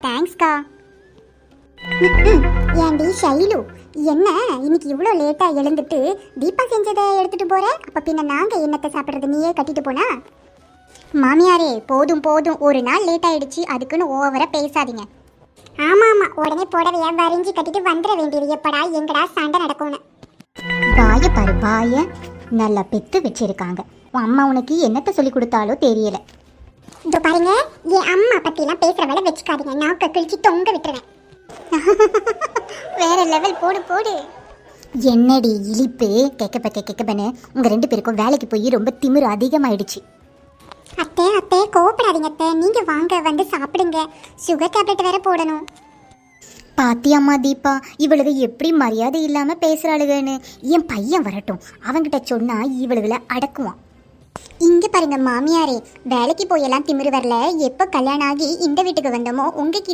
தேங்க்ஸ்க்கா. ஏண்டி ஷைலு, என்ன இன்னைக்கு இவ்வளோ லேட்டாக எழுந்துட்டு தீபா செஞ்சதை எடுத்துட்டு போற? அப்போ பின்ன நாங்கள் என்னத்தை சாப்பிட்றது, நீயே கட்டிட்டு போனா? மாமியாரே போதும் போதும், ஒரு நாள் லேட் ஆயிடுச்சு, அதுக்குன்னு ஓவரா பேசாதீங்க. ஆமாம் ஆமாம், உடனே புடவைய வரைஞ்சி கட்டிட்டு வந்துட வேண்டியது. எப்படா எங்கடா சண்டை நடக்கும்னு. பாய பாரு பாய, நல்லா பெத்து வச்சிருக்காங்க. உன் அம்மா உனக்கு என்னத்தை சொல்லி கொடுத்தாலோ தெரியல. இதோ பாருங்க, என் அம்மா பற்றிலாம் பேசுகிற வேலை வச்சுக்காதீங்க, நாக்க கிழிச்சு தொங்க விட்டுருவேன். வேற லெவல், போடு போடு. என்னடி இழிப்பு, கெக்கப்பன்னு உங்கள் 2 பேருக்கும் வேலைக்கு போய் ரொம்ப திமிரு அதிகமாயிடுச்சு. அத்தை அத்தை கோவப்படாதீங்க அத்தை, நீங்கள் வாங்க வந்து சாப்பிடுங்க, சுகர் டேப்லெட் வேற போடணும். பாத்தியம்மா தீபா, இவளுக எப்படி மரியாதை இல்லாமல் பேசுகிறாளுகன்னு. என் பையன் வரட்டும், அவங்கிட்ட சொன்னால் இவளுகளை அடக்குவான். இங்கே பாருங்க மாமியாரே, வேலைக்கு போயெல்லாம் திமிரு வரல. எப்போ கல்யாணம் ஆகி இந்த வீட்டுக்கு வந்தோமோ உங்ககிட்ட